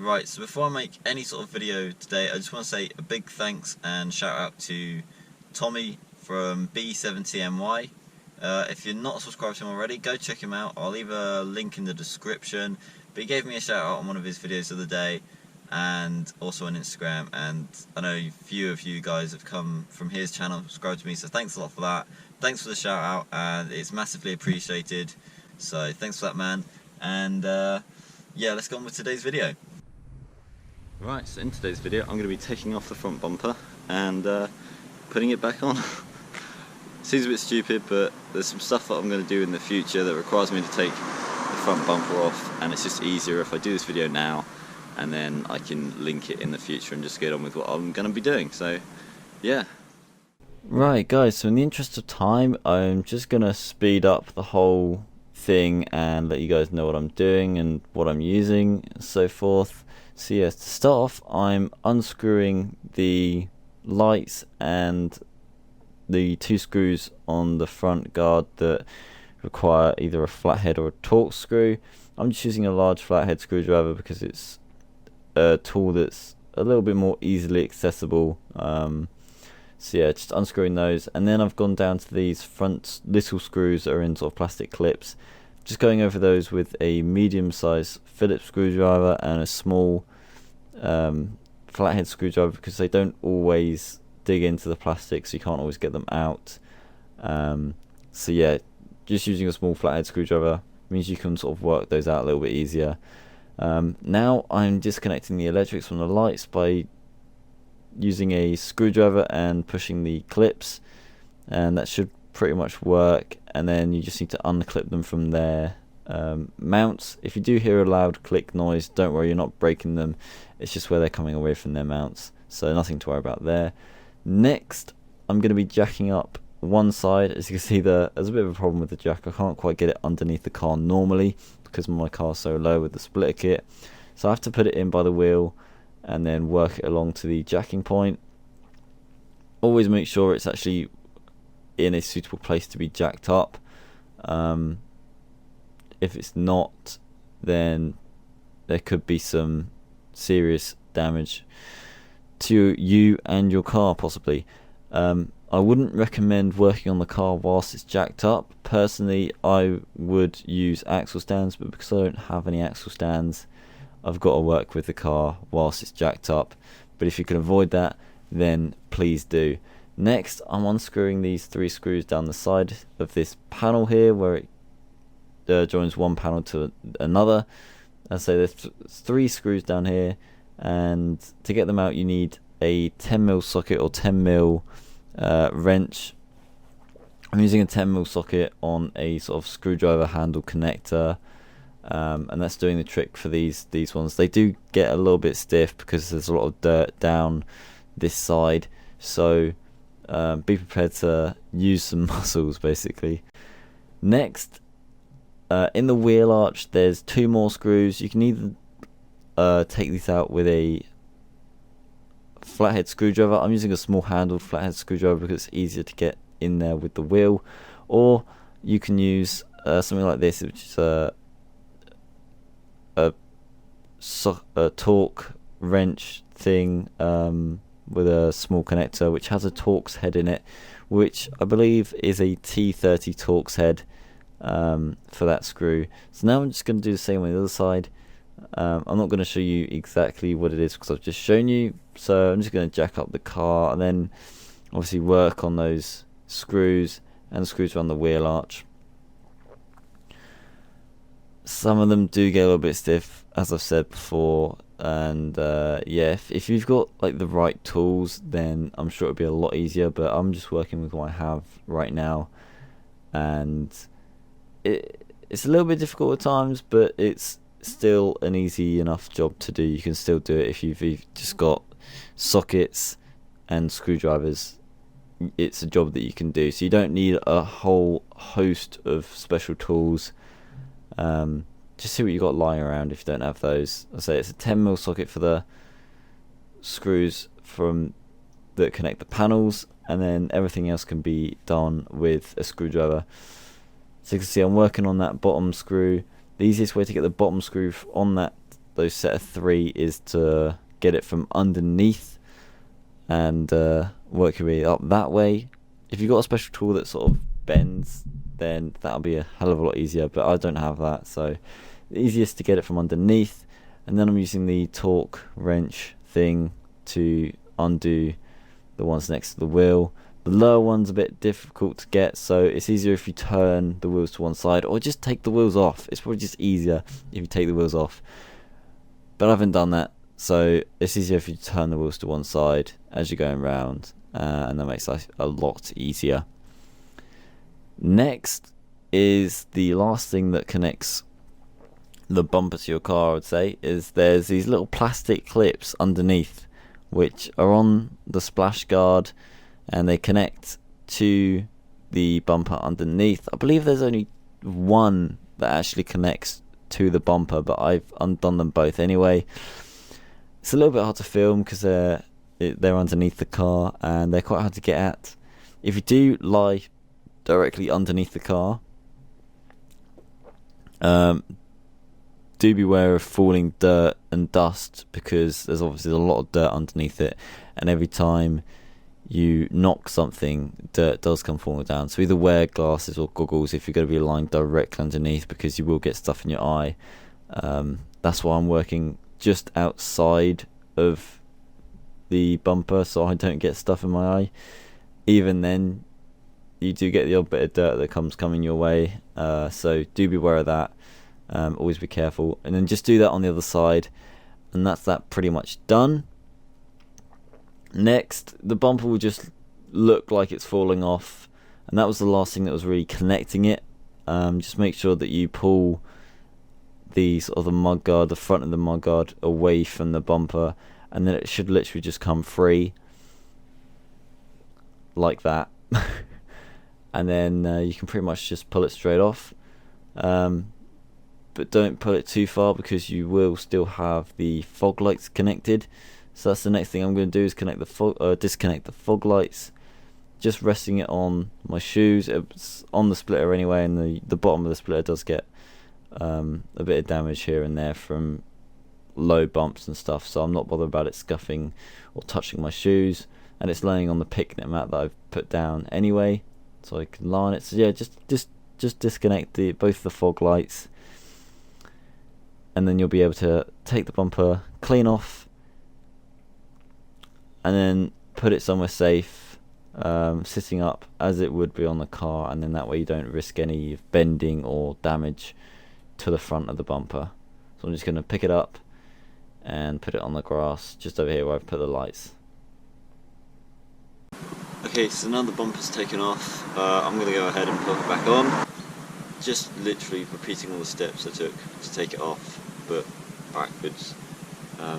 Right, so before I make any sort of video today, I just want to say a big thanks and shout out to Tommy from B70MY. If you're not subscribed to him already, go check him out. I'll leave a link in the description. But he gave me a shout out on one of his videos of the day, and also on Instagram, and I know a few of you guys have come from his channel, subscribed to me, so thanks a lot for that. Thanks for the shout out, and it's massively appreciated, so thanks for that, man. And yeah, let's go on with today's video. Right, so in today's video I'm going to be taking off the front bumper and putting it back on. Seems a bit stupid, but there's some stuff that I'm going to do in the future that requires me to take the front bumper off, and it's just easier if I do this video now and then I can link it in the future and just get on with what I'm going to be doing. So yeah. Right guys, so in the interest of time I'm just going to speed up the whole thing and let you guys know what I'm doing and what I'm using and so forth. So yeah, to start off, I'm unscrewing the lights and the two screws on the front guard that require either a flathead or a Torx screw. I'm just using a large flathead screwdriver because it's a tool that's a little bit more easily accessible. So yeah, just unscrewing those, and then I've gone down to these front little screws that are in sort of plastic clips. Just going over those with a medium-sized Phillips screwdriver and a small flathead screwdriver, because they don't always dig into the plastic, so you can't always get them out. So yeah, just using a small flathead screwdriver means you can sort of work those out a little bit easier. Now I'm disconnecting the electrics from the lights by using a screwdriver and pushing the clips, and that should pretty much work. And then you just need to unclip them from their mounts. If you do hear a loud click noise, don't worry, you're not breaking them, it's just where they're coming away from their mounts, so nothing to worry about there. Next, I'm going to be jacking up one side. As you can see there's a bit of a problem with the jack. I can't quite get it underneath the car normally because my car's so low with the splitter kit, so I have to put it in by the wheel and then work it along to the jacking point. Always make sure it's actually in a suitable place to be jacked up. If it's not, then there could be some serious damage to you and your car possibly. I wouldn't recommend working on the car whilst it's jacked up. Personally, I would use axle stands, but because I don't have any axle stands, I've got to work with the car whilst it's jacked up. But if you can avoid that, then please do. Next, I'm unscrewing these three screws down the side of this panel here, where it joins one panel to another. And so there's three screws down here, and to get them out you need a 10mm socket or 10mm wrench. I'm using a 10mm socket on a sort of screwdriver handle connector, and that's doing the trick for these ones. They do get a little bit stiff because there's a lot of dirt down this side, so be prepared to use some muscles basically. Next, in the wheel arch there's two more screws. You can either take these out with a flathead screwdriver. I'm using a small handled flathead screwdriver because it's easier to get in there with the wheel, or you can use something like this, which is a torque wrench thing with a small connector which has a Torx head in it, which I believe is a T30 Torx head for that screw. So now I'm just going to do the same on the other side. I'm not going to show you exactly what it is because I've just shown you, so I'm just going to jack up the car and then obviously work on those screws and the screws around the wheel arch. Some of them do get a little bit stiff, as I've said before, and yeah, if you've got like the right tools, then I'm sure it'll be a lot easier, but I'm just working with what I have right now, and it's a little bit difficult at times, but it's still an easy enough job to do. You can still do it if you've just got sockets and screwdrivers. It's a job that you can do, so you don't need a whole host of special tools. Just see what you got lying around if you don't have those. I say it's a 10mm socket for the screws that connect the panels, and then everything else can be done with a screwdriver. So you can see I'm working on that bottom screw. The easiest way to get the bottom screw on that those set of 3 is to get it from underneath and work your way up that way. If you've got a special tool that sort of bends, then that'll be a hell of a lot easier, but I don't have that, so the easiest to get it from underneath. And then I'm using the torque wrench thing to undo the ones next to the wheel. The lower one's a bit difficult to get, so it's easier if you turn the wheels to one side, or just take the wheels off. It's probably just easier if you take the wheels off, but I haven't done that, so it's easier if you turn the wheels to one side as you're going round, and that makes life a lot easier. Next is the last thing that connects the bumper to your car, I would say, is there's these little plastic clips underneath which are on the splash guard, and they connect to the bumper underneath. I believe there's only one that actually connects to the bumper, but I've undone them both anyway. It's a little bit hard to film because they're underneath the car and they're quite hard to get at. If you do lie directly underneath the car, do beware of falling dirt and dust, because there's obviously a lot of dirt underneath it, and every time you knock something, dirt does come falling down. So either wear glasses or goggles if you're going to be lying directly underneath, because you will get stuff in your eye. That's why I'm working just outside of the bumper so I don't get stuff in my eye. Even then, you do get the odd bit of dirt that comes coming your way, so do beware of that. Always be careful, and then just do that on the other side, and that's that pretty much done. Next, the bumper will just look like it's falling off, and that was the last thing that was really connecting it. Just make sure that you pull the sort of the mudguard, the front of the mudguard, away from the bumper, and then it should literally just come free like that. And then you can pretty much just pull it straight off, but don't pull it too far because you will still have the fog lights connected. So that's the next thing I'm going to do, is disconnect the fog lights, just resting it on my shoes. It's on the splitter anyway, and the bottom of the splitter does get a bit of damage here and there from low bumps and stuff, so I'm not bothered about it scuffing or touching my shoes, and it's laying on the picnic mat that I've put down anyway, so I can lie on it. So yeah, just disconnect both the fog lights, and then you'll be able to take the bumper clean off and then put it somewhere safe, sitting up as it would be on the car, and then that way you don't risk any bending or damage to the front of the bumper. So I'm just going to pick it up and put it on the grass just over here where I've put the lights. Okay, so now the bumper's taken off, I'm going to go ahead and put it back on. Just literally repeating all the steps I took to take it off, but backwards.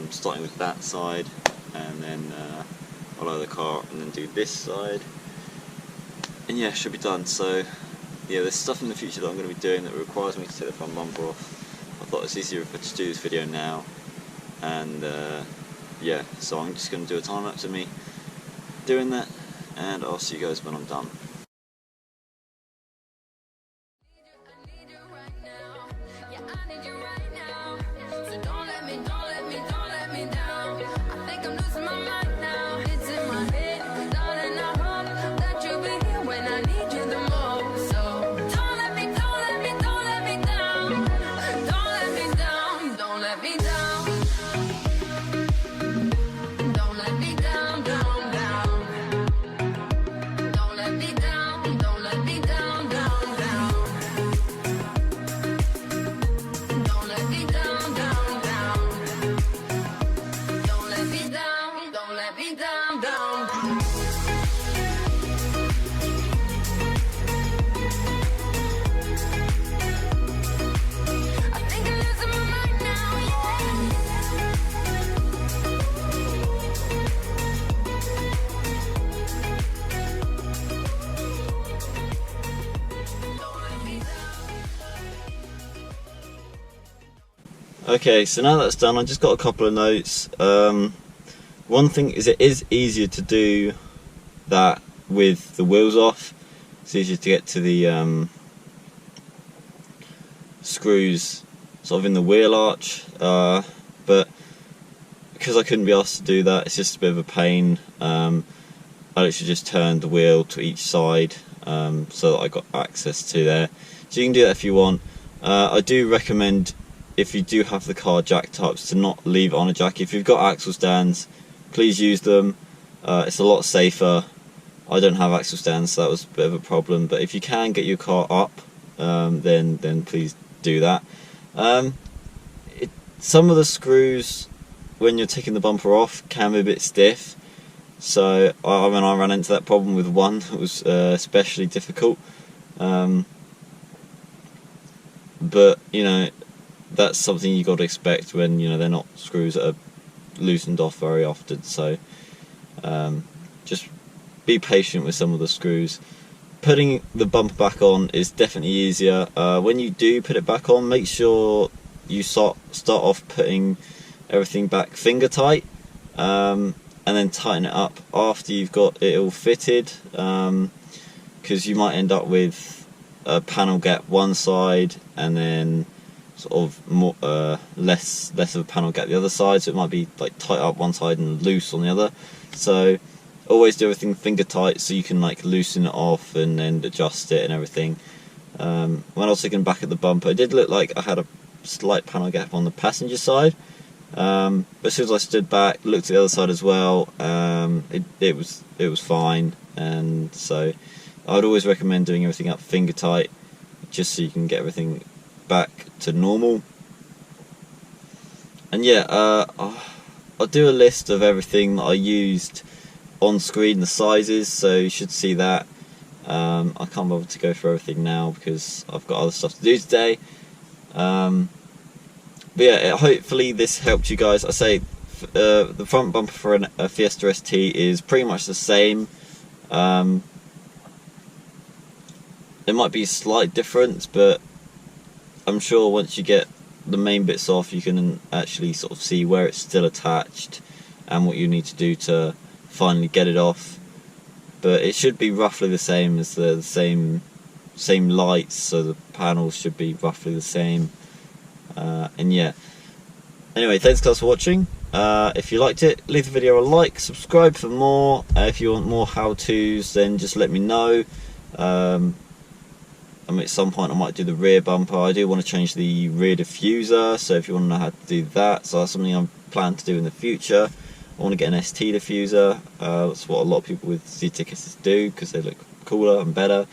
Starting with that side, and then I'll lower the car and then do this side, and yeah, should be done. So yeah, there's stuff in the future that I'm going to be doing that requires me to take the front bumper off. I thought it's easier if I just do this video now, and yeah, so I'm just going to do a time lapse of me doing that, and I'll see you guys when I'm done. Okay, so now that's done, I just got a couple of notes. One thing is, it is easier to do that with the wheels off. It's easier to get to the screws sort of in the wheel arch. but because I couldn't be asked to do that, it's just a bit of a pain. I literally just turned the wheel to each side so that I got access to there. So you can do that if you want. I do recommend, if you do have the car jack types, to not leave it on a jack. If you've got axle stands, please use them. It's a lot safer. I don't have axle stands, so that was a bit of a problem, but if you can get your car up, then please do that. Some of the screws, when you're taking the bumper off, can be a bit stiff, so I ran into that problem with one. It was especially difficult, but you know, that's something you got to expect when, you know, they're not screws that are loosened off very often. So just be patient with some of the screws. Putting the bumper back on is definitely easier. When you do put it back on, make sure you start off putting everything back finger tight, and then tighten it up after you've got it all fitted, because you might end up with a panel gap one side and then sort of more less of a panel gap the other side, so it might be like tight up one side and loose on the other. So always do everything finger tight so you can like loosen it off and then adjust it and everything. When I was looking back at the bumper, it did look like I had a slight panel gap on the passenger side, but as soon as I stood back, looked at the other side as well, it was fine. And so I would always recommend doing everything up finger tight, just so you can get everything back to normal. And yeah, I'll do a list of everything that I used on screen, the sizes, so you should see that. I can't bother to go through everything now because I've got other stuff to do today. But yeah, hopefully this helped you guys. I say the front bumper for a Fiesta ST is pretty much the same. There might be a slight difference, but I'm sure once you get the main bits off, you can actually sort of see where it's still attached and what you need to do to finally get it off. But it should be roughly the same, as the same lights, so the panels should be roughly the same. And yeah, anyway, thanks guys for watching. If you liked it, leave the video a like, subscribe for more. If you want more how-tos, then just let me know. I mean, at some point I might do the rear bumper. I do want to change the rear diffuser, so if you want to know how to do that, so that's something I plan to do in the future. I want to get an ST diffuser. That's what a lot of people with Zetec S do, because they look cooler and better.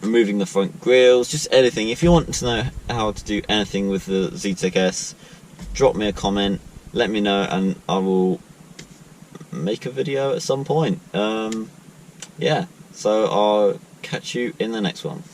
Removing the front grills, just anything. If you want to know how to do anything with the Zetec S, drop me a comment, let me know, and I will make a video at some point. Yeah, so I'll catch you in the next one.